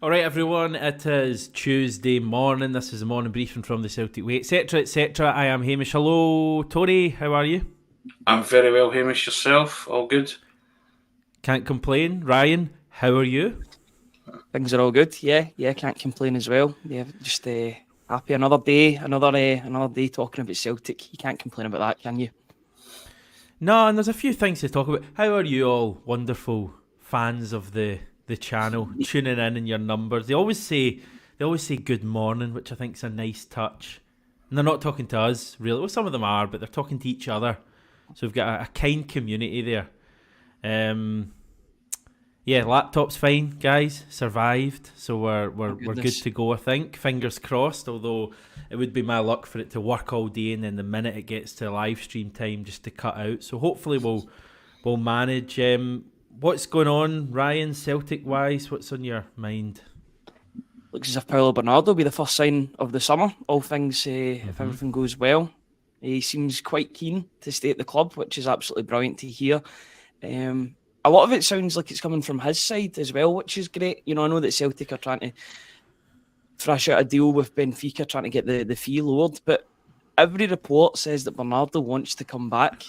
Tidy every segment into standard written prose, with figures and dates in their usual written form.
Alright everyone, it is Tuesday morning. This is the morning briefing from the Celtic Way, etc, etc. I am Hamish. Hello Tony, how are you? I'm very well, Hamish. Yourself? All good? Can't complain. Ryan, how are you? Things are all good. Yeah, can't complain as well. Yeah, just happy another day, another day talking about Celtic. You can't complain about that, can you? No, and there's a few things to talk about. How are you all wonderful fans of the channel, tuning in your numbers? They always say good morning, which I think is a nice touch. And they're not talking to us, really. Well, some of them are, but they're talking to each other. So we've got a kind community there. Yeah, laptop's fine, guys. Survived, so we're good to go. I think. Fingers crossed. Although it would be my luck for it to work all day, and then the minute it gets to live stream time, just to cut out. So hopefully we'll manage. What's going on, Ryan? Celtic wise, what's on your mind? Looks as if Paulo Bernardo will be the first sign of the summer. All things, if everything goes well, he seems quite keen to stay at the club, which is absolutely brilliant to hear. A lot of it sounds like it's coming from his side as well, which is great. You know, I know that Celtic are trying to thrash out a deal with Benfica, trying to get the fee lowered, but every report says that Bernardo wants to come back,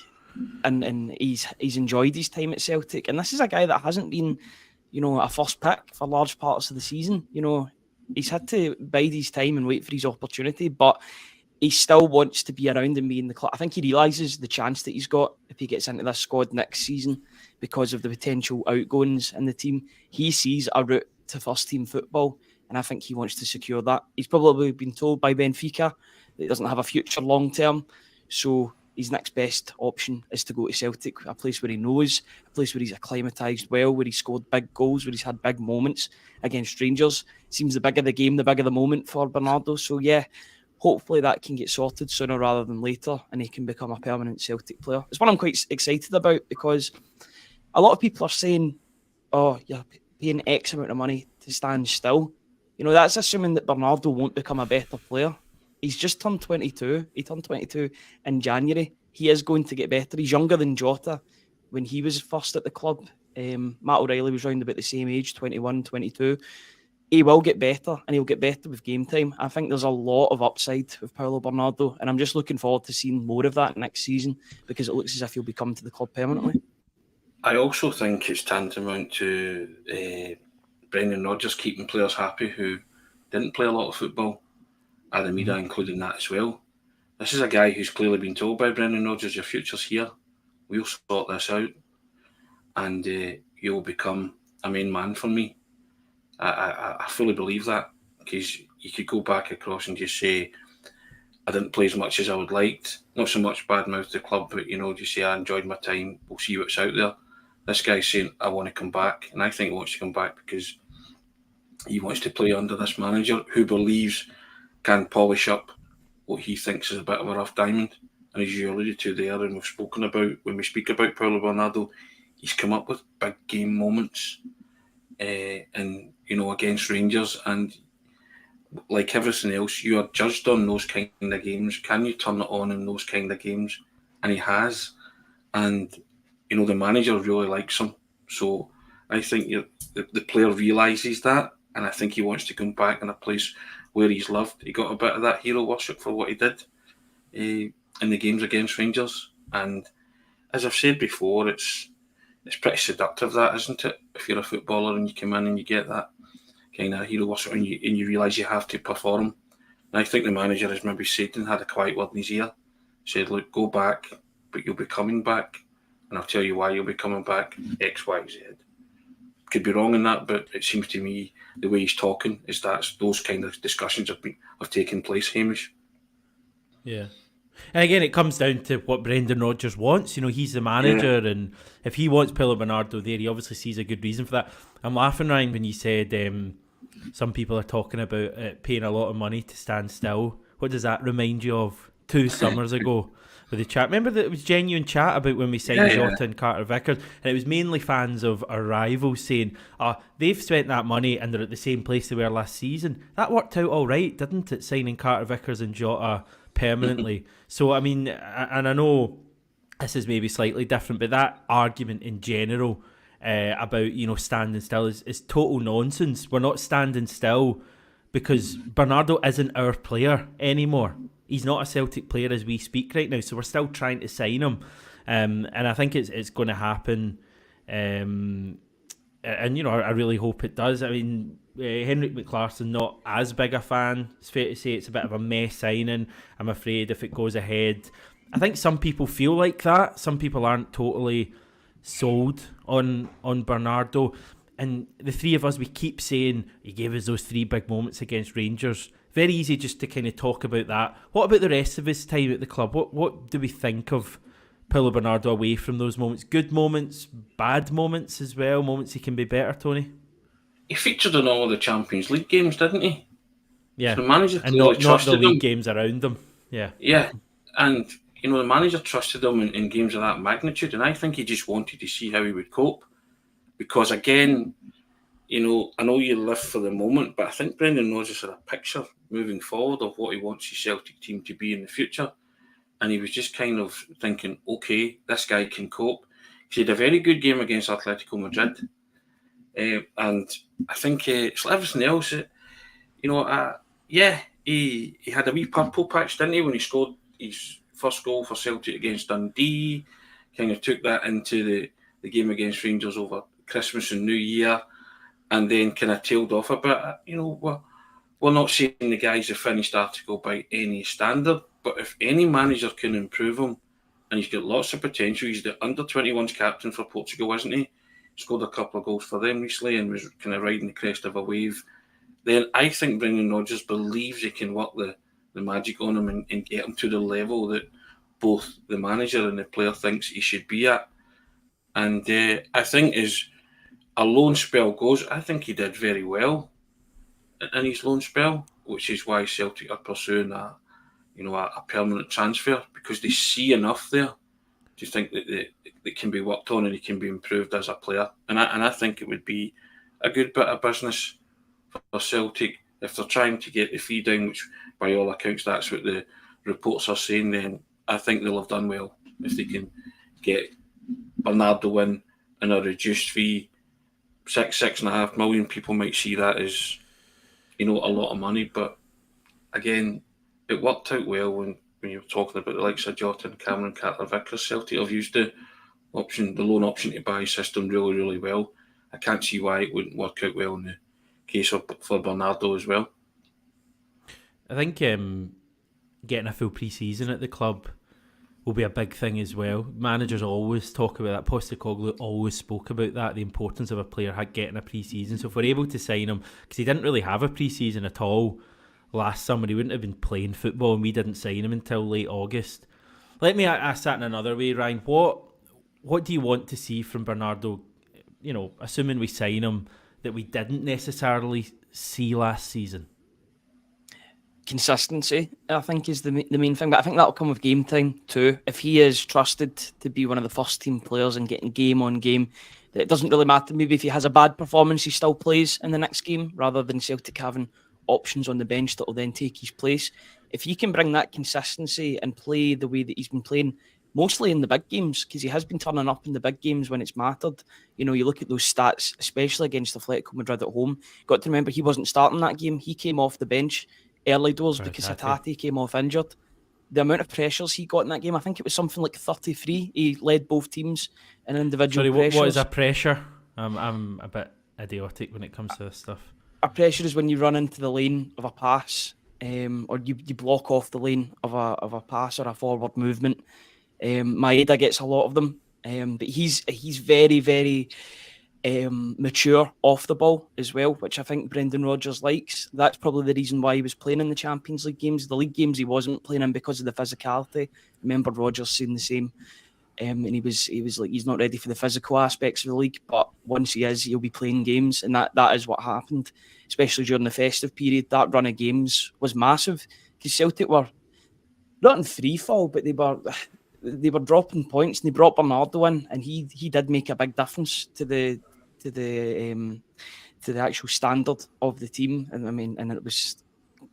and he's enjoyed his time at Celtic. And this is a guy that hasn't been, you know, a first pick for large parts of the season. You know, he's had to bide his time and wait for his opportunity, but he still wants to be around and be in the club. I think he realises the chance that he's got if he gets into this squad next season because of the potential outgoings in the team. He sees a route to first team football, and I think he wants to secure that. He's probably been told by Benfica that he doesn't have a future long term, so his next best option is to go to Celtic, a place where he knows, a place where he's acclimatised well, where he's scored big goals, where he's had big moments against Rangers. Seems the bigger the game, the bigger the moment for Bernardo. So yeah, hopefully that can get sorted sooner rather than later, and he can become a permanent Celtic player. It's one I'm quite excited about, because a lot of people are saying, oh, you're paying X amount of money to stand still. You know, that's assuming that Bernardo won't become a better player. He's just turned 22. He turned 22 in January. He is going to get better. He's younger than Jota when he was first at the club. Matt O'Reilly was round about the same age, 21, 22. He will get better, and he'll get better with game time. I think there's a lot of upside with Paulo Bernardo, and I'm just looking forward to seeing more of that next season, because it looks as if he'll be coming to the club permanently. I also think it's tantamount to Brendan Rodgers keeping players happy who didn't play a lot of football. Adamida including that as well. This is a guy who's clearly been told by Brendan Rodgers, your future's here, we'll sort this out, and you'll become a main man for me. I fully believe that, because you could go back across and just say, I didn't play as much as I would liked, not so much badmouth the club, but you know, just say I enjoyed my time, we'll see what's out there. This guy's saying I want to come back, and I think he wants to come back because he wants to play under this manager who believes can polish up what he thinks is a bit of a rough diamond. And as you alluded to there, and we've spoken about when we speak about Paulo Bernardo, he's come up with big game moments, and you know, against Rangers, and like everything else, you are judged on those kind of games. Can you turn it on in those kind of games? And he has, and you know, the manager really likes him. So I think the player realises that, and I think he wants to come back in a place where he's loved. He got a bit of that hero worship for what he did in the games against Rangers. And as I've said before, it's pretty seductive, that, isn't it? If you're a footballer and you come in and you get that kind of hero worship, and you realise you have to perform. And I think the manager has maybe said and had a quiet word in his ear, said, look, go back, but you'll be coming back, and I'll tell you why you'll be coming back, X, Y, Z. Could be wrong in that, but it seems to me the way he's talking is that those kind of discussions have taken place, Hamish. Yeah. And again, it comes down to what Brendan Rodgers wants. You know, he's the manager, and if he wants Paulo Bernardo there, he obviously sees a good reason for that. I'm laughing, Ryan, when you said some people are talking about paying a lot of money to stand still. What does that remind you of 2 summers ago with the chat? Remember that it was genuine chat about when we signed Jota and Carter Vickers, and it was mainly fans of our rivals saying, they've spent that money and they're at the same place they were last season. That worked out all right, didn't it, signing Carter Vickers and Jota permanently? So, I mean, and I know this is maybe slightly different, but that argument in general about standing still is total nonsense. We're not standing still because Bernardo isn't our player anymore. He's not a Celtic player as we speak right now, so we're still trying to sign him, and I think it's going to happen. And I really hope it does. I mean, Henrik McLarsson, not as big a fan. It's fair to say it's a bit of a mess signing. I'm afraid if it goes ahead, I think some people feel like that. Some people aren't totally sold on Bernardo. And the three of us, we keep saying he gave us those 3 big moments against Rangers. Very easy just to kind of talk about that. What about the rest of his time at the club? What do we think of Paulo Bernardo away from those moments? Good moments, bad moments as well, moments he can be better, Tony? He featured in all of the Champions League games, didn't he? Yeah, so the manager and not the league games around them. Yeah, and the manager trusted him in games of that magnitude, and I think he just wanted to see how he would cope. Because again, I know you live for the moment, but I think Brendan Rodgers had a picture moving forward of what he wants his Celtic team to be in the future. And he was just kind of thinking, okay, this guy can cope. He had a very good game against Atletico Madrid. And I think it's everything else. He had a wee purple patch, didn't he, when he scored his first goal for Celtic against Dundee. Kind of took that into the game against Rangers over Christmas and New Year, and then kind of tailed off a bit. We're not saying the guy's a finished article by any standard, but if any manager can improve him, and he's got lots of potential, he's the under-21s captain for Portugal, isn't he? Scored a couple of goals for them recently and was kind of riding the crest of a wave. Then I think Brendan Rodgers believes he can work the magic on him and get him to the level that both the manager and the player thinks he should be at. And I think as a loan spell goes, I think he did very well in his loan spell, which is why Celtic are pursuing a permanent transfer, because they see enough there to think that it can be worked on and he can be improved as a player. And I think it would be a good bit of business for Celtic if they're trying to get the fee down, which by all accounts that's what the reports are saying. Then I think they'll have done well if they can get Bernardo in a reduced fee. 6.5 million. People might see that as a lot of money, but again, it worked out well when you were talking about the likes of Jota and Cameron Carter-Vickers. Celtic have used the loan option to buy system really, really well. I can't see why it wouldn't work out well in the case for Bernardo as well. I think getting a full pre-season at the club will be a big thing as well. Managers always talk about that. Postecoglou always spoke about that, the importance of a player getting a pre-season. So if we're able to sign him, because he didn't really have a pre-season at all last summer, he wouldn't have been playing football, and we didn't sign him until late August. Let me ask that in another way, Ryan. What do you want to see from Bernardo, assuming we sign him, that we didn't necessarily see last season? Consistency, I think, is the main thing, but I think that'll come with game time too. If he is trusted to be one of the first team players and getting game on game, it doesn't really matter. Maybe if he has a bad performance, he still plays in the next game, rather than Celtic having options on the bench that will then take his place. If he can bring that consistency and play the way that he's been playing, mostly in the big games, because he has been turning up in the big games when it's mattered. You look at those stats, especially against Atletico Madrid at home. Got to remember, he wasn't starting that game. He came off the bench early doors because Hatate came off injured. The amount of pressures he got in that game, I think it was something like 33. He led both teams in individual pressures. What is a pressure? I'm a bit idiotic when it comes to this stuff. A pressure is when you run into the lane of a pass, or you block off the lane of a pass or a forward movement. Maeda gets a lot of them, but he's very, very mature off the ball as well, which I think Brendan Rodgers likes. That's probably the reason why he was playing in the Champions League games. The league games he wasn't playing in because of the physicality. Remember Rodgers saying the same, and he was like, he's not ready for the physical aspects of the league, but once he is, he'll be playing games, and that is what happened, especially during the festive period. That run of games was massive because Celtic were not in free fall, but they were dropping points, and they brought Bernardo in, and he did make a big difference to the actual standard of the team. And it was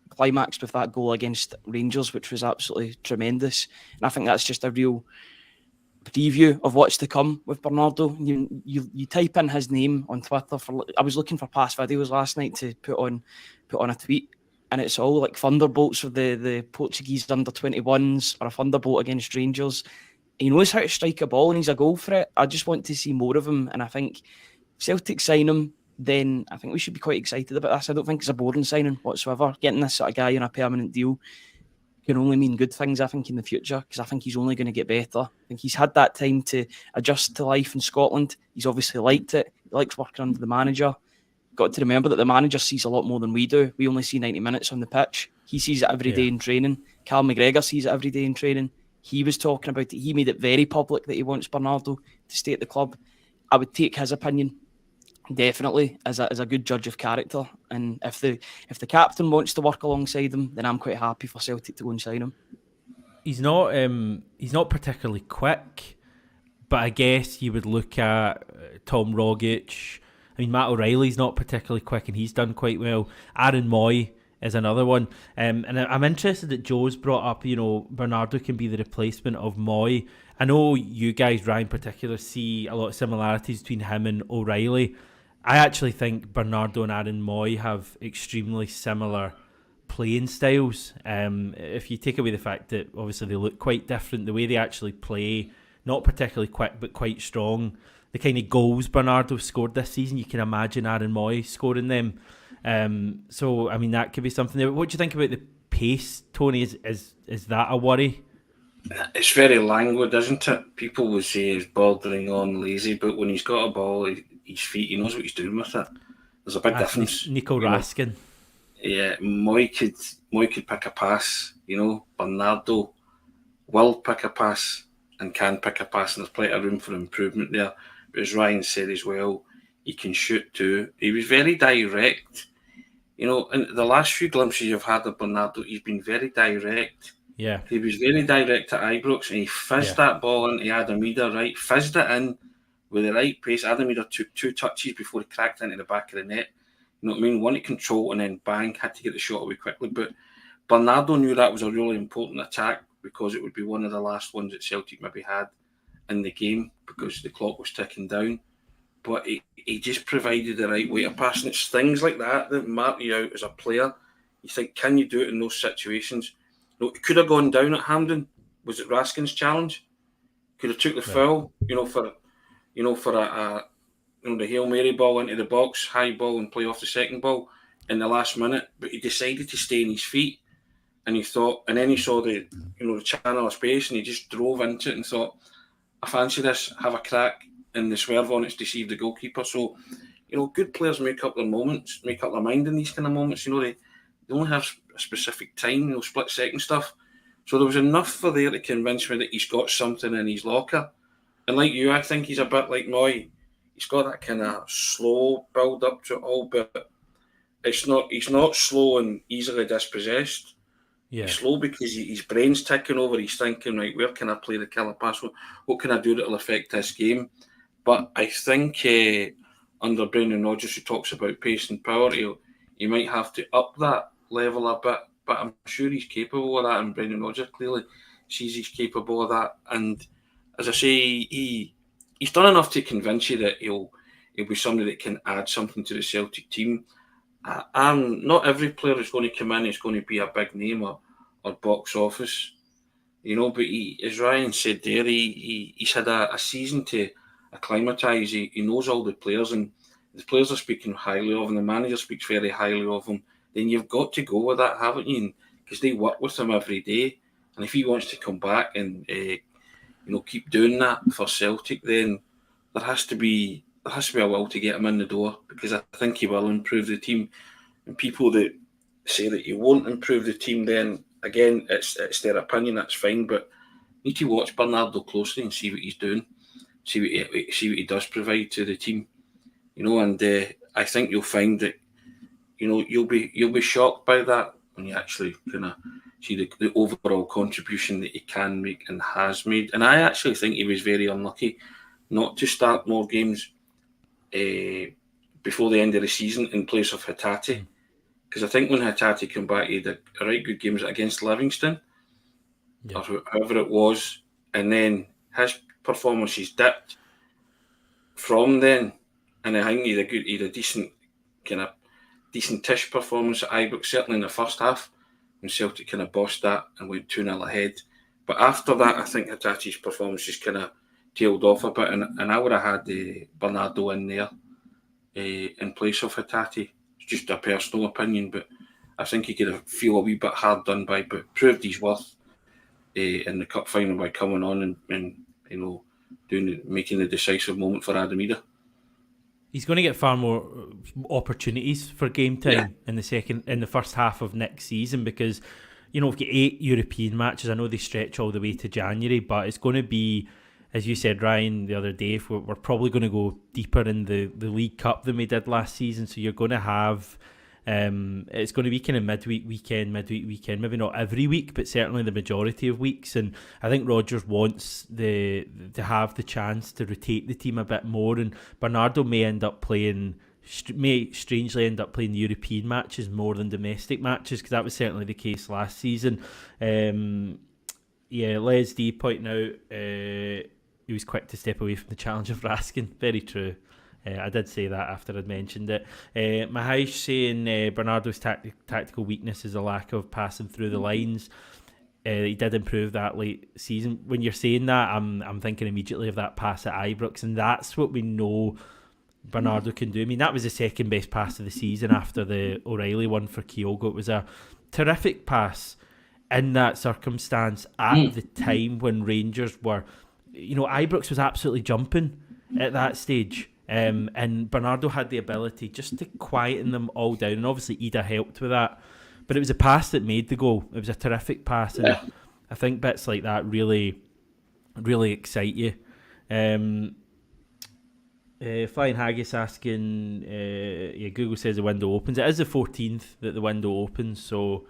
climaxed with that goal against Rangers, which was absolutely tremendous. And I think that's just a real preview of what's to come with Bernardo. You type in his name on Twitter. I was looking for past videos last night to put on a tweet, and it's all like thunderbolts of the Portuguese under-21s or a thunderbolt against Rangers. He knows how to strike a ball and he's a goal threat. I just want to see more of him, and I think if Celtic sign him, then I think we should be quite excited about this. I don't think it's a boring signing whatsoever. Getting this sort of guy on a permanent deal can only mean good things, I think, in the future, because I think he's only going to get better. I think he's had that time to adjust to life in Scotland. He's obviously liked it. He likes working under the manager. Got to remember that the manager sees a lot more than we do. We only see 90 minutes on the pitch. He sees it every day in training. Cal McGregor sees it every day in training. He was talking about it. He made it very public that he wants Bernardo to stay at the club. I would take his opinion definitely as a good judge of character. And if the captain wants to work alongside him, then I'm quite happy for Celtic to go and sign him. He's not particularly quick, but I guess you would look at Tom Rogic. I mean, Matt O'Reilly's not particularly quick, and he's done quite well. Aaron Moy is another one. And I'm interested that Joe's brought up, Bernardo can be the replacement of Moy. I know you guys, Ryan in particular, see a lot of similarities between him and O'Reilly. I actually think Bernardo and Aaron Moy have extremely similar playing styles. If you take away the fact that obviously they look quite different, the way they actually play, not particularly quick but quite strong. The kind of goals Bernardo scored this season, you can imagine Aaron Moy scoring them. So, I mean, that could be something there. What do you think about the pace, Tony? Is that a worry? It's very languid, isn't it? People would say he's bordering on lazy, but when he's got a ball, his feet, he knows what he's doing with it. There's a big difference. Nico Raskin. Yeah, Moy could pick a pass. Bernardo will pick a pass and can pick a pass, and there's plenty of room for improvement there. But as Ryan said as well, he can shoot too. He was very direct. In the last few glimpses you've had of Bernardo, he's been very direct. Yeah. He was very direct at Ibrox, and he fizzed that ball into Adamida, right? Fizzed it in with the right pace. Adamida took 2 touches before he cracked into the back of the net. You know what I mean? One to control and then bang, had to get the shot away quickly. But Bernardo knew that was a really important attack because it would be one of the last ones that Celtic maybe had in the game because the clock was ticking down. But he just provided the right way of passing. It's things like that mark you out as a player. You think, can you do it in those situations? It could have gone down at Hampden. Was it Raskin's challenge? Could have took the foul, for the Hail Mary ball into the box, high ball, and play off the second ball in the last minute. But he decided to stay on his feet, and he thought, and then he saw the channel of space, and he just drove into it and thought, I fancy this, have a crack, and the swerve on it's deceived the goalkeeper. So, good players make up their moments, make up their mind in these kind of moments. They only have a specific time, split second stuff. So there was enough for there to convince me that he's got something in his locker. And like you, I think he's a bit like Moy. He's got that kind of slow build up to it all, but he's not slow and easily dispossessed. Yeah. He's slow because his brain's ticking over. He's thinking, right, where can I play the killer pass? What can I do that will affect this game? But I think under Brendan Rodgers, who talks about pace and power, he might have to up that level a bit. But I'm sure he's capable of that, and Brendan Rodgers clearly sees he's capable of that. And as I say, he's done enough to convince you that he'll be somebody that can add something to the Celtic team. Not every player is going to come in is going to be a big name or box office, but as Ryan said there, he's had a season to acclimatise. He knows all the players, and the players are speaking highly of him, the manager speaks very highly of him. Then you've got to go with that, haven't you? Because they work with him every day, and if he wants to come back and keep doing that for Celtic, then there has to be a will to get him in the door, because I think he will improve the team. And people that say that he won't improve the team, then again, it's their opinion. That's fine, but you need to watch Bernardo closely and see what he's doing, see what he does provide to the team. And I think you'll find that you'll be shocked by that when you actually kind of see the overall contribution that he can make and has made. And I actually think he was very unlucky not to start more games before the end of the season in place of Hatate, because I think when Hatate came back, he had a right good games against Livingston, or whoever it was, and then his performances dipped from then, and I think he had a decent-ish performance at Ibrox, certainly in the first half, when Celtic kind of bossed that and went 2-0 ahead. But after that, I think Hatate's performances kind of tailed off a bit, and I would have had Bernardo in there in place of Hatate. It's just a personal opinion, but I think he could feel a wee bit hard done by, but proved his worth in the cup final by coming on and making the decisive moment for Adamida. He's going to get far more opportunities for game time in the first half of next season, because we've got 8 European matches. I know they stretch all the way to January, but it's going to be, as you said, Ryan, the other day, we're probably going to go deeper in the League Cup than we did last season. So you're going to have, it's going to be kind of midweek weekend, maybe not every week, but certainly the majority of weeks. And I think Rodgers wants to have the chance to rotate the team a bit more. And Bernardo may strangely end up playing the European matches more than domestic matches, because that was certainly the case last season. Les D pointing out he was quick to step away from the challenge of Raskin. Very true. I did say that after I'd mentioned it. Mahesh saying Bernardo's tactical weakness is a lack of passing through the lines. He did improve that late season. When you're saying that, I'm thinking immediately of that pass at Ibrox, and that's what we know Bernardo can do. I mean, that was the second best pass of the season after the O'Reilly one for Kyogo. It was a terrific pass in that circumstance at the time when Rangers were, Ibrox was absolutely jumping at that stage. And Bernardo had the ability just to quieten them all down, and obviously Ida helped with that, but it was a pass that made the goal. It was a terrific pass, and I think bits like that really, really excite you. Flying Haggis asking, Google says the window opens. It is the 14th that the window opens, so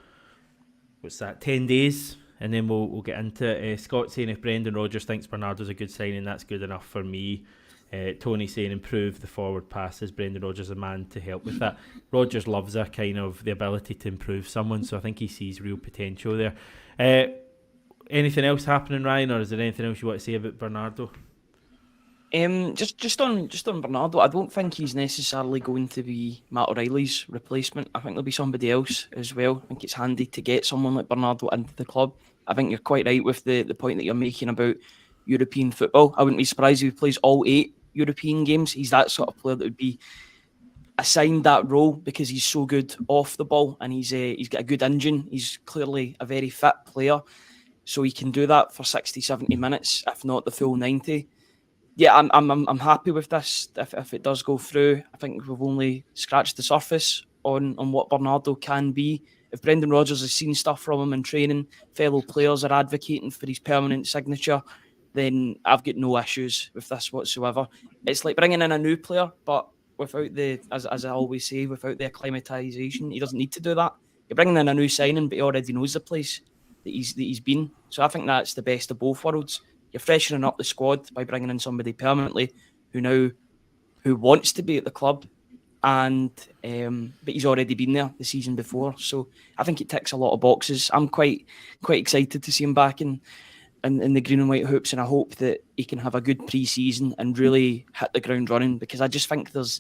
what's that, 10 days, and then we'll get into it. Scott saying if Brendan Rodgers thinks Bernardo's a good signing, that's good enough for me. Tony saying improve the forward passes. Brendan Rodgers is a man to help with that. Rodgers loves a kind of the ability to improve someone, so I think he sees real potential there. Anything else happening, Ryan, or is there anything else you want to say about Bernardo? Just on Bernardo, I don't think he's necessarily going to be Matt O'Reilly's replacement. I think there'll be somebody else as well. I think it's handy to get someone like Bernardo into the club. I think you're quite right with the point that you're making about European football. I wouldn't be surprised if he plays all 8 European games. He's that sort of player that would be assigned that role because he's so good off the ball, and he's got a good engine. He's clearly a very fit player, so he can do that for 60, 70 minutes, if not the full 90. Yeah, I'm happy with this. If it does go through, I think we've only scratched the surface on what Bernardo can be. If Brendan Rodgers has seen stuff from him in training, fellow players are advocating for his permanent signature, then I've got no issues with this whatsoever. It's like bringing in a new player, but without the, as I always say, without the acclimatisation. He doesn't need to do that. You're bringing in a new signing, but he already knows the place that he's been. So I think that's the best of both worlds. You're freshening up the squad by bringing in somebody permanently who wants to be at the club, and but he's already been there the season before. So I think it ticks a lot of boxes. I'm quite excited to see him back in the green and white hoops, and I hope that he can have a good pre-season and really hit the ground running, because I just think there's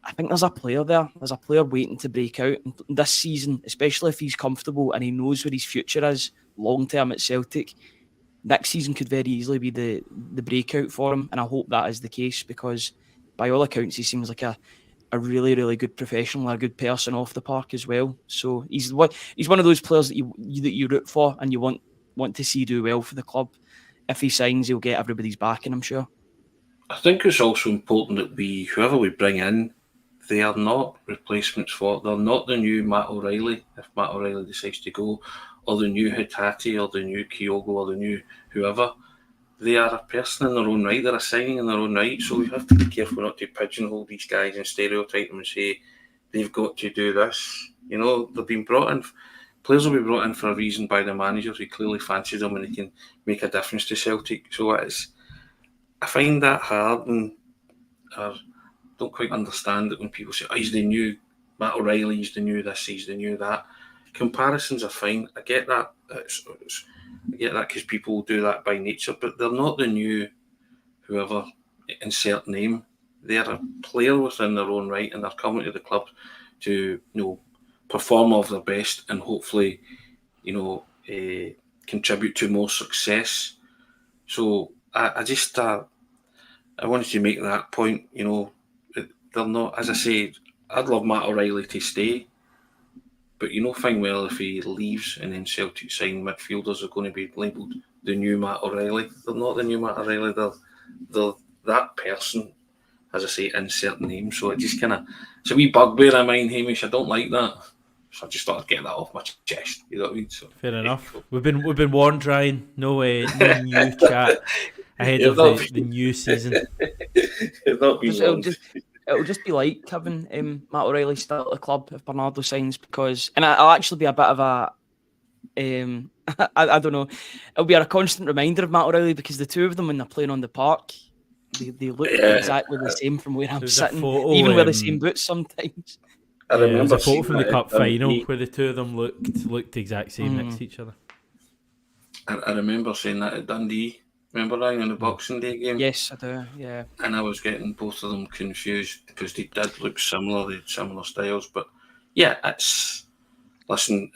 a player there. There's a player waiting to break out. And this season, especially if he's comfortable and he knows where his future is long term at Celtic, next season could very easily be the breakout for him, and I hope that is the case, because by all accounts he seems like a really, really good professional, a good person off the park as well. So he's one of those players that you root for and you want to see do well for the club. If he signs, he'll get everybody's backing, I'm sure. I think it's also important that whoever we bring in, they are not replacements for. They're not the new Matt O'Reilly, if Matt O'Reilly decides to go, or the new Hatate, or the new Kyogo, or the new whoever. They are a person in their own right. They're a signing in their own right. So we have to be careful not to pigeonhole these guys and stereotype them and say they've got to do this. You know, they've been brought in. Players will be brought in for a reason by the manager who clearly fancies them and they can make a difference to Celtic. So I find that hard, and I don't quite understand it when people say, he's the new Matt O'Reilly, he's the new this, he's the new that. Comparisons are fine. I get that. I get that because people do that by nature, but they're not the new whoever, insert name, they're a player within their own right, and they're coming to the club to perform of their best and hopefully contribute to more success. So I just I wanted to make that point. They're not, as I say, I'd love Matt O'Reilly to stay, but fine well if he leaves and then Celtic sign midfielders are going to be labelled the new Matt O'Reilly. They're not the new Matt O'Reilly. They're that person, as I say, insert name. So it just it's a wee bugbear of mine, Hamish. I don't like that. So I just thought I'd get that off my chest. You know what I mean? So, fair enough. We've been warned, Ryan. No new chat ahead of the new season. It'll just be like having Matt O'Reilly still at the club if Bernardo signs, because, and I'll actually be a bit of a I don't know, it'll be a constant reminder of Matt O'Reilly, because the two of them when they're playing on the park, they look exactly the same from where I'm sitting, even wear the same boots sometimes. I remember a photo from the cup final where the two of them looked the exact same next to each other. I remember saying that at Dundee. Remember, Ryan, in the Boxing Day game? Yes, I do, yeah. And I was getting both of them confused because they did look similar, they had similar styles. But yeah, listen,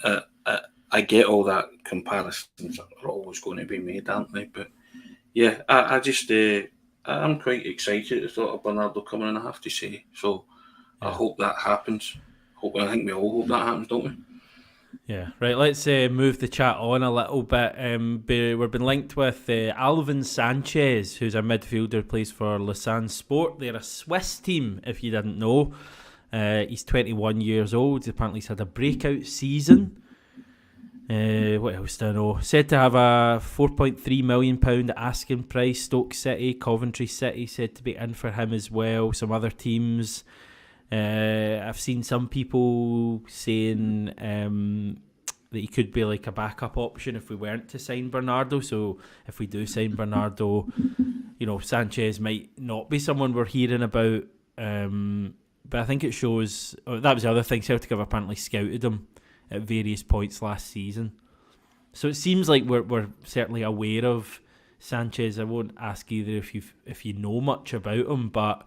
I get all that comparisons are always going to be made, aren't they? But yeah, I'm quite excited at the thought of Bernardo coming in, I have to say. So I hope that happens. I think we all hope that happens, don't we? Yeah, right, let's move the chat on a little bit. We've been linked with Alvin Sanchez, who's a midfielder, plays for Lausanne Sport. They're a Swiss team, if you didn't know. He's 21 years old. Apparently he's had a breakout season. What else do I know? Said to have a £4.3 million asking price. Stoke City, Coventry City said to be in for him as well. Some other teams. I've seen some people saying that he could be like a backup option if we weren't to sign Bernardo. So if we do sign Bernardo, Sanchez might not be someone we're hearing about. But I think it shows, that was the other thing, Celtic have apparently scouted him at various points last season. So it seems like we're certainly aware of Sanchez. I won't ask either if you know much about him, but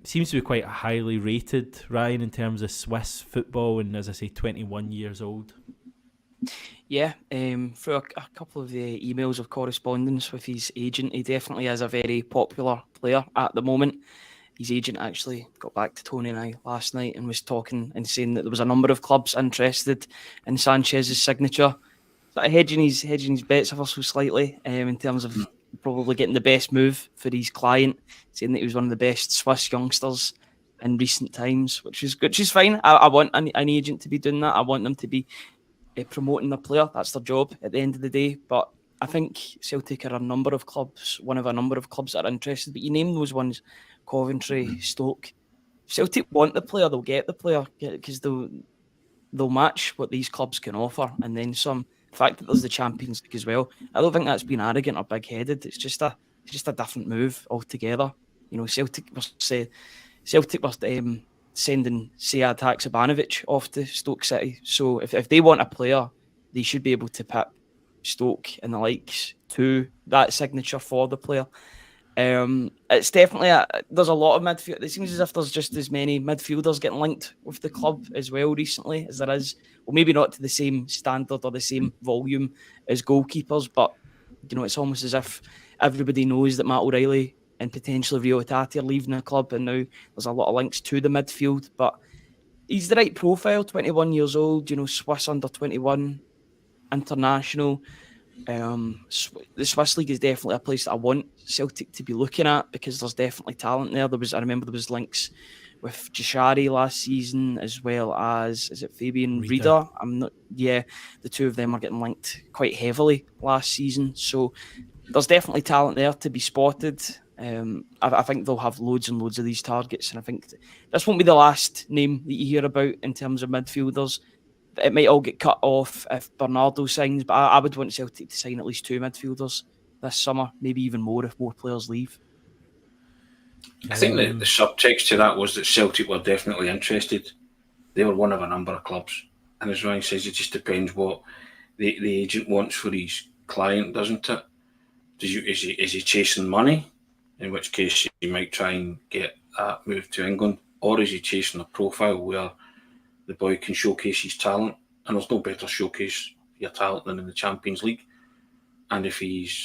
seems to be quite highly rated, Ryan, in terms of Swiss football, and as I say, 21 years old. Yeah, through a couple of the emails of correspondence with his agent, he definitely is a very popular player at the moment. His agent actually got back to Tony and I last night and was talking and saying that there was a number of clubs interested in Sanchez's signature. So hedging his bets ever so slightly in terms of probably getting the best move for his client, saying that he was one of the best Swiss youngsters in recent times, which is fine. I want an agent to be doing that. I want them to be promoting the player. That's their job at the end of the day. But I think Celtic are one of a number of clubs that are interested. But you name those ones: Coventry, Stoke. Celtic want the player, they'll get the player because they'll match what these clubs can offer, and then some. The fact that there's the Champions League as well, I don't think that's being arrogant or big-headed. It's just a different move altogether. Celtic were sending Sead Haksabanovic off to Stoke City. So if they want a player, they should be able to put Stoke and the likes to that signature for the player. It's definitely there's a lot of midfield. It seems as if there's just as many midfielders getting linked with the club as well recently as there is. Well, maybe not to the same standard or the same volume as goalkeepers, but it's almost as if everybody knows that Matt O'Reilly and potentially Rio Hatate are leaving the club, and now there's a lot of links to the midfield. But he's the right profile. 21 years old. Swiss under 21 international. The Swiss League is definitely a place that I want Celtic to be looking at, because there's definitely talent there. I remember there was links with Jashari last season, as well as Fabian Rieder? The two of them are getting linked quite heavily last season. So there's definitely talent there to be spotted. I think they'll have loads and loads of these targets, and I think this won't be the last name that you hear about in terms of midfielders. It might all get cut off if Bernardo signs, but I would want Celtic to sign at least 2 midfielders this summer, maybe even more if more players leave. I think the subtext to that was that Celtic were definitely interested. They were one of a number of clubs. And as Ryan says, it just depends what the agent wants for his client, doesn't it? Is he chasing money? in which case he might try and get that move to England, or is he chasing a profile where the boy can showcase his talent? And there's no better showcase your talent than in the Champions League. And if he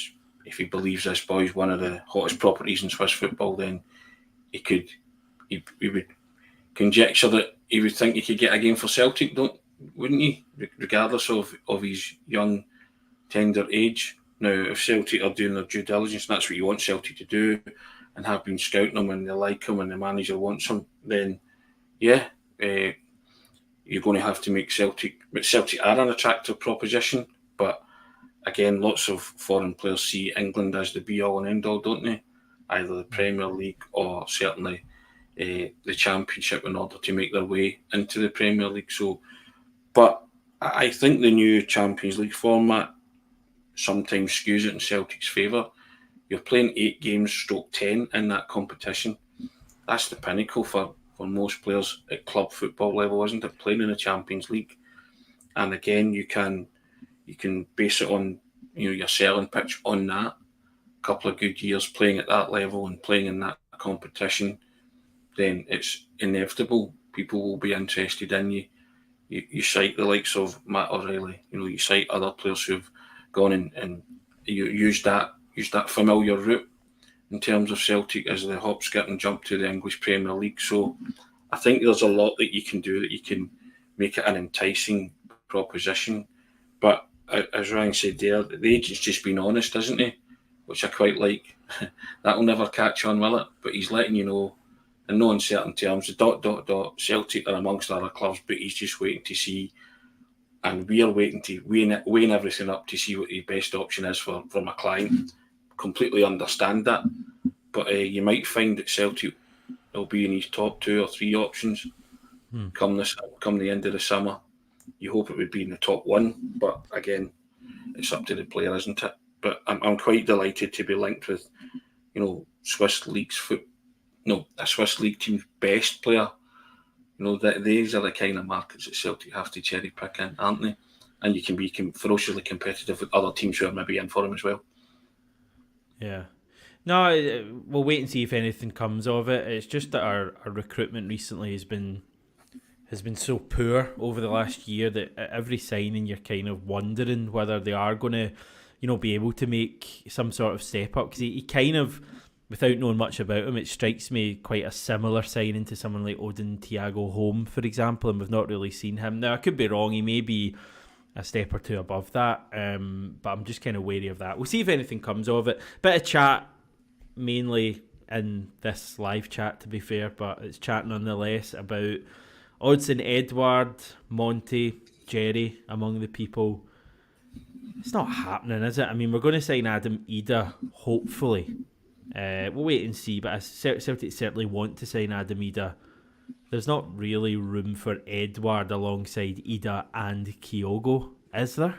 believes this boy's one of the hottest properties in Swiss football, then he would conjecture that he would think he could get a game for Celtic, wouldn't he? Regardless of his young, tender age. Now, if Celtic are doing their due diligence, and that's what you want Celtic to do, and have been scouting him and they like him and the manager wants him, then yeah, you're going to have to make Celtic. But Celtic are an attractive proposition, but again, lots of foreign players see England as the be-all and end-all, don't they? Either the Premier League or certainly the Championship in order to make their way into the Premier League. So, but I think the new Champions League format sometimes skews it in Celtic's favour. You're playing 8 games stroke 10 in that competition. That's the pinnacle for most players at club football level, isn't it? Playing in the Champions League. And again, you can base it on your selling pitch on that. A couple of good years playing at that level and playing in that competition, then it's inevitable people will be interested in you. You cite the likes of Matt O'Reilly, you cite other players who've gone and you use that familiar route in terms of Celtic as the hop, skip and jump to the English Premier League. So I think there's a lot that you can do, that you can make it an enticing proposition. But as Ryan said there, the agent's just been honest, isn't he? Which I quite like. That'll never catch on, will it? But he's letting you know in no uncertain terms, Celtic are amongst other clubs, but he's just waiting to see, and we're waiting to weighing everything up to see what the best option is for my client. Completely understand that, but you might find that Celtic will be in his top 2 or 3 options come the end of the summer. You hope it would be in the top 1, but again, it's up to the player, isn't it? But I'm quite delighted to be linked with, Swiss League team's best player. That these are the kind of markets that Celtic have to cherry pick in, aren't they? And you can be ferociously competitive with other teams who are maybe in for him as well. Yeah. No, we'll wait and see if anything comes of it. It's just that our recruitment recently has been so poor over the last year that at every signing you're kind of wondering whether they are going to, be able to make some sort of step up. Because he kind of, without knowing much about him, it strikes me quite a similar signing to someone like Odsonne Thiago Holm, for example, and we've not really seen him. Now, I could be wrong. He may be a step or 2 above that, but I'm just kind of wary of that. We'll see if anything comes of it. Bit of chat, mainly in this live chat, to be fair, but it's chat nonetheless about Odsonne, Edouard, Monty, Jerry, among the people. It's not happening, is it? I mean, we're going to sign Adam Ida, hopefully. We'll wait and see, but Celtic certainly want to sign Adam Ida. There's not really room for Edouard alongside Ida and Kyogo, is there?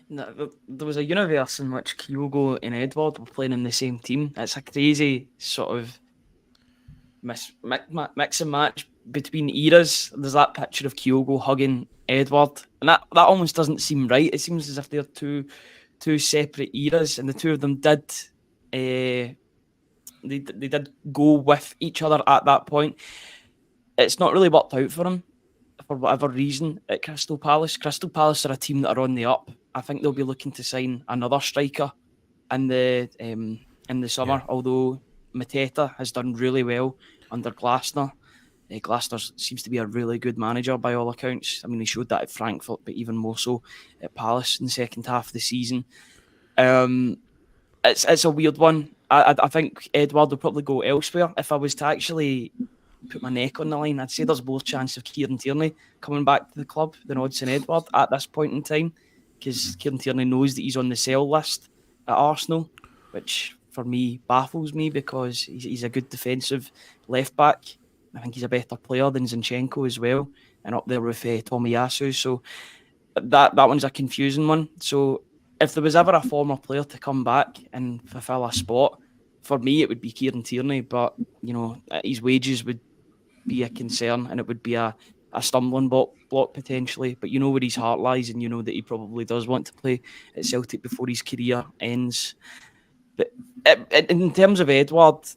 No, there was a universe in which Kyogo and Edouard were playing in the same team. It's a crazy sort of mix and match between eras. There's that picture of Kyogo hugging Edouard, and that almost doesn't seem right. It seems as if they're two separate eras, and the two of them did they did go with each other at that point. It's not really worked out for him for whatever reason at Crystal Palace. Crystal Palace are a team that are on the up. I think they'll be looking to sign another striker in the summer. Yeah. Although Mateta has done really well under Glasner. Glasner seems to be a really good manager by all accounts. I mean, he showed that at Frankfurt, but even more so at Palace in the second half of the season. It's a weird one. I think Edouard will probably go elsewhere. If I was to actually put my neck on the line, I'd say there's more chance of Kieran Tierney coming back to the club than Odsonne Edouard at this point in time, because Kieran Tierney knows that he's on the sell list at Arsenal, which for me baffles me because he's a good defensive left back. I think he's a better player than Zinchenko as well, and up there with Tomiyasu. So that one's a confusing one. So if there was ever a former player to come back and fulfill a spot, for me it would be Kieran Tierney. But his wages would be a concern, and it would be a stumbling block potentially. But you know where his heart lies, and you know that he probably does want to play at Celtic before his career ends. But in terms of Edouard,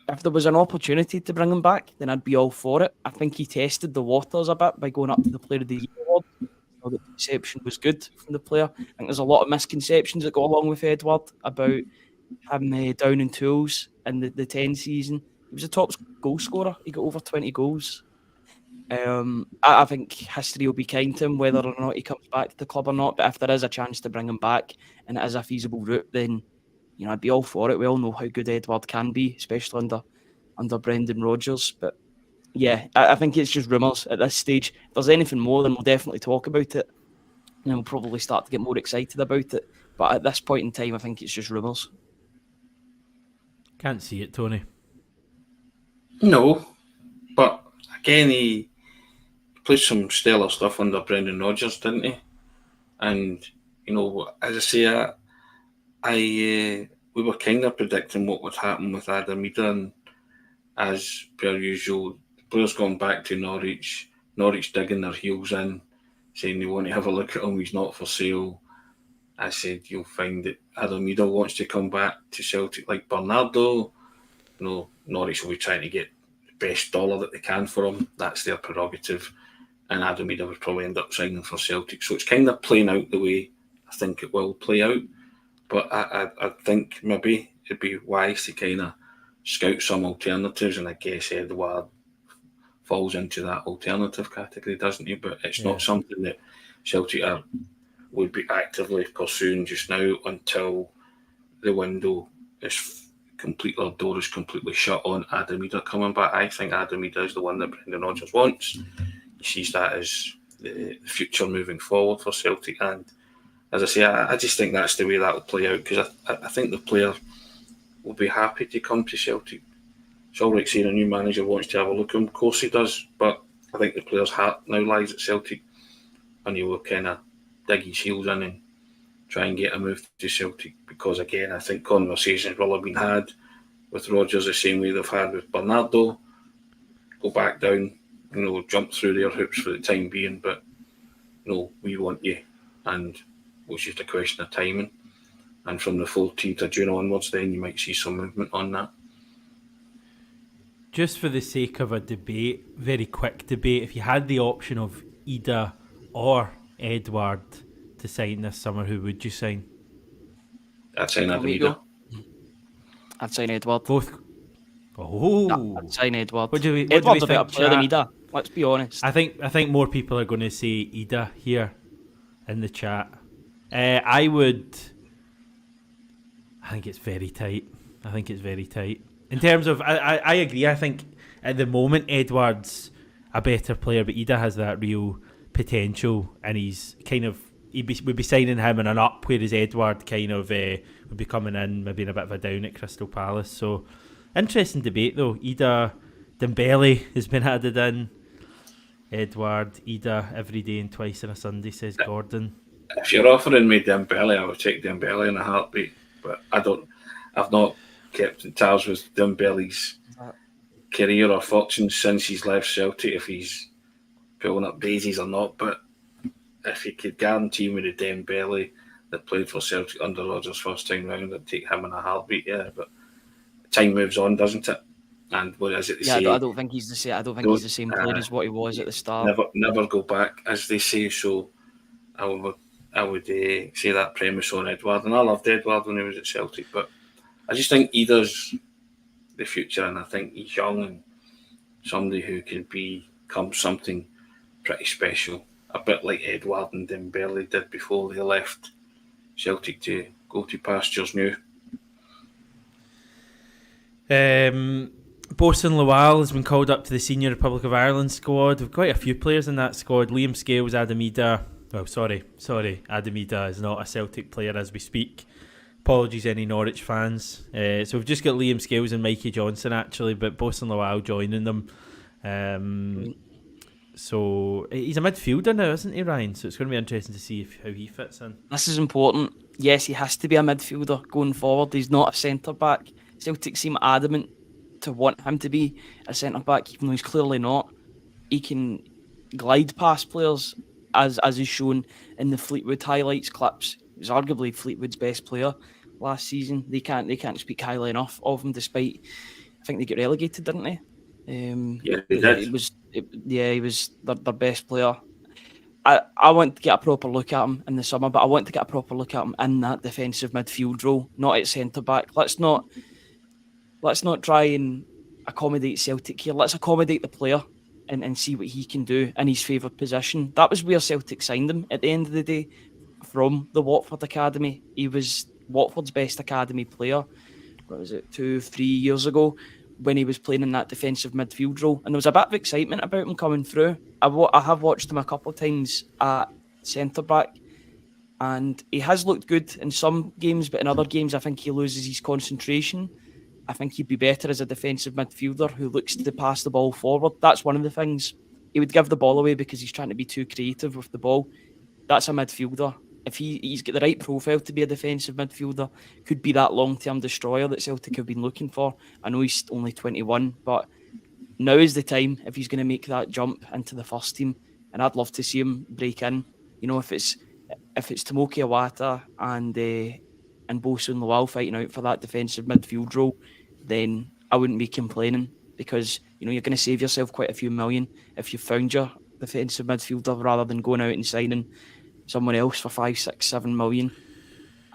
if there was an opportunity to bring him back, then I'd be all for it. I think he tested the waters a bit by going up to the Player of the Year award. So the reception was good from the player. I think there's a lot of misconceptions that go along with Edouard about him down in tools in the 10 season. He was a top goal scorer. He got over 20 goals. I think history will be kind to him whether or not he comes back to the club or not. But if there is a chance to bring him back and it is a feasible route, then I'd be all for it. We all know how good Edouard can be, especially under Brendan Rodgers. But yeah, I think it's just rumours at this stage. If there's anything more, then we'll definitely talk about it. And we'll probably start to get more excited about it. But at this point in time, I think it's just rumours. Can't see it, Tony. No, but again, he played some stellar stuff under Brendan Rodgers, didn't he? And, as I say, we were kind of predicting what would happen with Adam Ida, and as per usual, the players gone back to Norwich digging their heels in, saying they want to have a look at him, he's not for sale. I said, you'll find that Adam Ida wants to come back to Celtic like Bernardo. Norwich will be trying to get the best dollar that they can for him. That's their prerogative. And Adam Ida would probably end up signing for Celtic. So it's kind of playing out the way I think it will play out. But I think maybe it'd be wise to kind of scout some alternatives, and I guess Edouard falls into that alternative category, doesn't he? But it's not something that Celtic would be actively pursuing just now until the window is completely, or door is completely shut on Adam Ida coming back. I think Adam Ida is the one that Brendan Rodgers wants. He sees that as the future moving forward for Celtic, and as I say, I just think that's the way that will play out, because I think the player will be happy to come to Celtic. It's all right saying a new manager wants to have a look at him. Of course he does, but I think the player's heart now lies at Celtic, and he will kind of dig his heels in and try and get a move to Celtic, because again, I think conversations will have been had with Rodgers the same way they've had with Bernardo. Go back down, jump through their hoops for the time being, but we want you, and it's just a question of timing. And from the 14th of June onwards, then you might see some movement on that. Just for the sake of a debate, very quick debate, if you had the option of Ida or Edouard to sign this summer, who would you sign? I'd sign Adam Ida. I'd sign Edouard. Both. Oh, no, I'd sign Edouard. Edouard's a better player than Ida. Let's be honest. I think more people are going to say Ida here in the chat. I think it's very tight. In terms of, I agree. I think at the moment Edouard's a better player, but Ida has that real potential, and he's kind of we'd be signing him in an up, whereas Edouard kind of would be coming in maybe in a bit of a down at Crystal Palace. So interesting debate though. Ida, Dembele has been added in. Edouard, Ida, every day and twice on a Sunday, says Gordon. If you're offering me Dembele, I would take Dembele in a heartbeat. But I've not kept in tabs with Dembele's career or fortune since he's left Celtic, if he's pulling up daisies or not. But if you could guarantee me the Dembele that played for Celtic under Rodgers first time round, I'd take him in a heartbeat, yeah. But time moves on, doesn't it? And what is it to say? I don't think he's the same. I don't think he's the same player as what he was at the start. Never go back, as they say. So I would say that premise on Edouard, and I loved Edouard when he was at Celtic, but I just think Ida's the future, and I think he's young and somebody who can become something pretty special, a bit like Edouard and Dembele did before they left Celtic to go to pastures new. Bosun Lawal has been called up to the Senior Republic of Ireland squad. We've quite a few players in that squad. Liam Scales, Adam Ida. Oh, sorry. Adam Ida is not a Celtic player as we speak. Apologies, any Norwich fans. So we've just got Liam Scales and Mikey Johnson, actually, but Bosun Lawal joining them. So he's a midfielder now, isn't he, Ryan? So it's going to be interesting to see how he fits in. This is important. Yes, he has to be a midfielder going forward. He's not a centre-back. Celtic seem adamant to want him to be a centre-back, even though he's clearly not. He can glide past players, as is shown in the Fleetwood highlights clips. He's arguably Fleetwood's best player last season. They can't speak highly enough of him, despite I think they got relegated, didn't they? Yeah, they did. He was their best player. I want to get a proper look at him in the summer, but I want to get a proper look at him in that defensive midfield role, not at centre back. Let's not try and accommodate Celtic here. Let's accommodate the player and see what he can do in his favoured position. That was where Celtic signed him at the end of the day, from the Watford Academy. He was Watford's best academy player. What was it, 2-3 years ago, when he was playing in that defensive midfield role, and there was a bit of excitement about him coming through. I have watched him a couple of times at centre back, and he has looked good in some games, but in other games I think he loses his concentration. I think he'd be better as a defensive midfielder who looks to pass the ball forward. That's one of the things. He would give the ball away because he's trying to be too creative with the ball. That's a midfielder. If he's got the right profile to be a defensive midfielder, could be that long-term destroyer that Celtic have been looking for. I know he's only 21, but now is the time if he's going to make that jump into the first team. And I'd love to see him break in. You know, if it's Tomoki Iwata and Bosun Lawal fighting out for that defensive midfield role, then I wouldn't be complaining, because you know you're going to save yourself quite a few million if you found your defensive midfielder rather than going out and signing someone else for 5, 6, 7 million.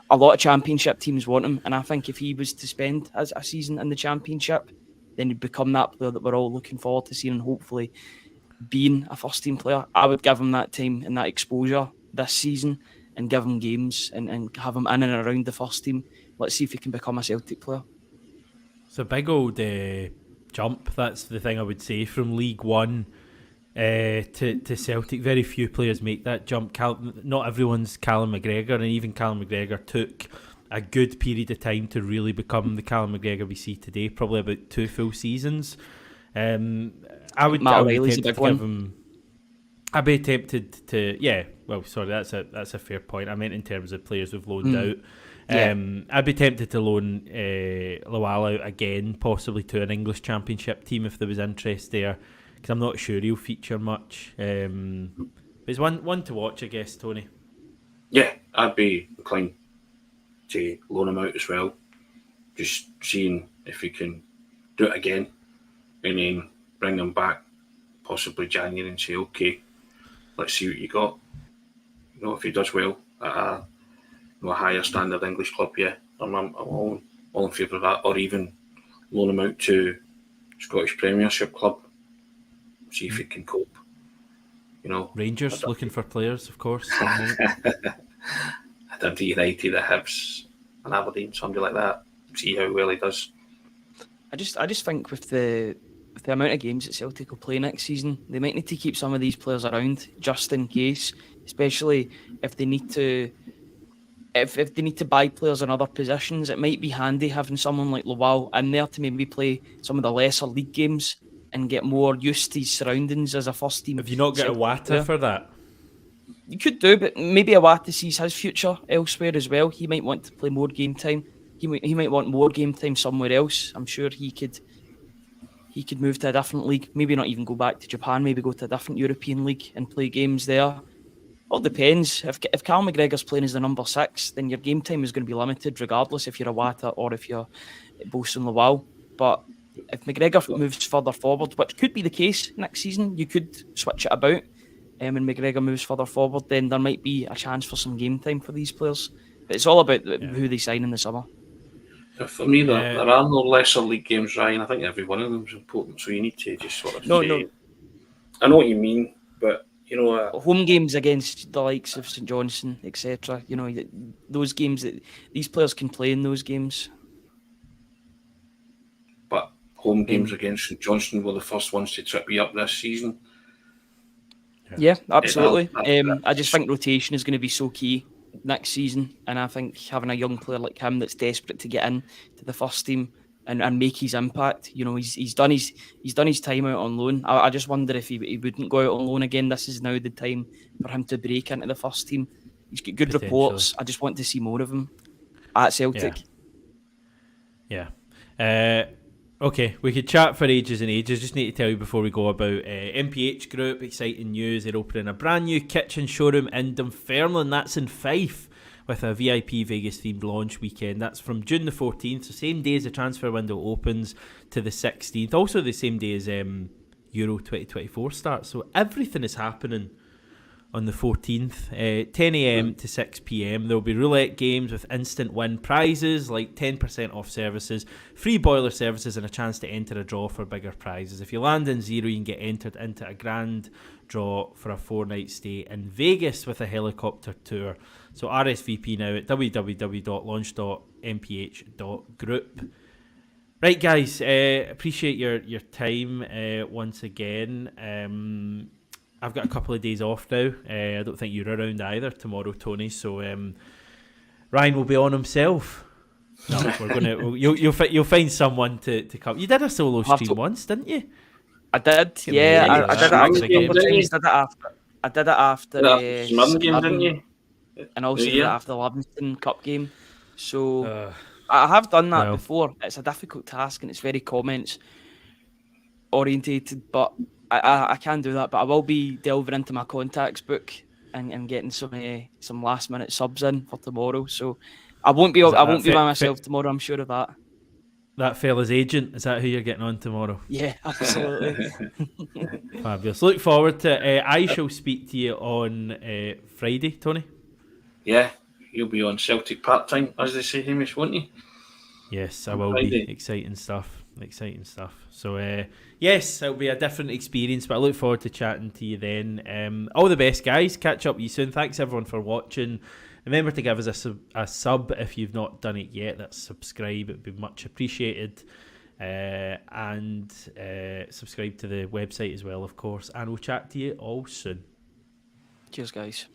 A lot of championship teams want him, and I think if he was to spend as a season in the championship, then he'd become that player that we're all looking forward to seeing, and hopefully being a first team player. I would give him that time and that exposure this season, and give him games and have him in and around the first team. Let's see if he can become a Celtic player. It's a big old jump. That's the thing I would say, from League One to Celtic. Very few players make that jump. Not everyone's Callum McGregor, and even Callum McGregor took a good period of time to really become the Callum McGregor we see today. Probably about 2 full seasons. I would O'Reilly's a big one. give him. I'd be tempted to, yeah. Well, sorry, that's a fair point. I meant in terms of players we've loaned out. Yeah. I'd be tempted to loan Lawal out again, possibly to an English Championship team if there was interest there, because I'm not sure he'll feature much. But it's one to watch, I guess, Tony. Yeah, I'd be inclined to loan him out as well, just seeing if he can do it again, and then bring him back possibly January and say, okay, let's see what you got. You know, if he does well at a higher standard English club, yeah, I'm all in favour of that. Or even loan him out to Scottish Premiership club, see if he can cope. You know, Rangers looking for players, of course. Dundee United, the Hibs, and Aberdeen, somebody like that. See how well he does. I just think with the amount of games that Celtic will play next season, they might need to keep some of these players around just in case, especially if they need to. If they need to buy players in other positions, it might be handy having someone like Lawal in there to maybe play some of the lesser league games and get more used to his surroundings as a first team. Have you not got a Wata for that? You could do, but maybe Iwata sees his future elsewhere as well. He might want to play more game time. He might want more game time somewhere else. I'm sure he could move to a different league. Maybe not even go back to Japan. Maybe go to a different European league and play games there. All depends. If Cal McGregor's playing as the number 6, then your game time is going to be limited, regardless if you're Iwata or if you're Bosun Lawal. But if McGregor moves further forward, which could be the case next season, you could switch it about. And McGregor moves further forward, then there might be a chance for some game time for these players. But it's all about who they sign in the summer. For me, there are no lesser league games, Ryan. I think every one of them is important, so you need to just sort of say, I know what you mean, but you know, home games against the likes of St Johnstone, etc. You know, those games that these players can play in those games. But home games against St Johnstone were the first ones to trip you up this season. Yeah, absolutely. I just think rotation is going to be so key next season, and I think having a young player like him that's desperate to get in to the first team and make his impact. You know, he's done his time out on loan. I just wonder if he wouldn't go out on loan again. This is now the time for him to break into the first team. He's got good reports. I just want to see more of him at Celtic. Yeah. Okay, we could chat for ages and ages. Just need to tell you before we go about MPH Group. Exciting news. They're opening a brand new kitchen showroom in Dunfermline. That's in Fife, with a VIP Vegas themed launch weekend. That's from June the 14th, so same day as the transfer window opens, to the 16th. Also the same day as Euro 2024 starts. So everything is happening on the 14th, 10 a.m. to 6 p.m. There will be roulette games with instant win prizes like 10% off services, free boiler services, and a chance to enter a draw for bigger prizes. If you land in zero, you can get entered into a grand draw for a 4-night stay in Vegas with a helicopter tour. So RSVP now at www.launch.mph.group. Right, guys, appreciate your time once again. I've got a couple of days off now. I don't think you're around either tomorrow, Tony. So Ryan will be on himself. No, we're gonna. You'll find someone to come. You did a solo stream once, didn't you? I did. Yeah, I did it actually a couple of times. I did it after Smurn game, didn't you? And also did it after the Livingston Cup game. So I have done that before. It's a difficult task and it's very comments orientated, but I can do that. But I will be delving into my contacts book and getting some last minute subs in for tomorrow. So I won't be by myself tomorrow. I'm sure of that. That fella's agent, is that who you're getting on tomorrow? Yeah, absolutely. Fabulous. Look forward to it. I shall speak to you on Friday, Tony. Yeah, you'll be on Celtic part-time, as they say, Hamish, won't you? Yes, I will be. Exciting stuff. So, yes, it'll be a different experience, but I look forward to chatting to you then. All the best, guys. Catch up with you soon. Thanks, everyone, for watching. Remember to give us a sub if you've not done it yet. That's subscribe. It would be much appreciated. And subscribe to the website as well, of course. And we'll chat to you all soon. Cheers, guys.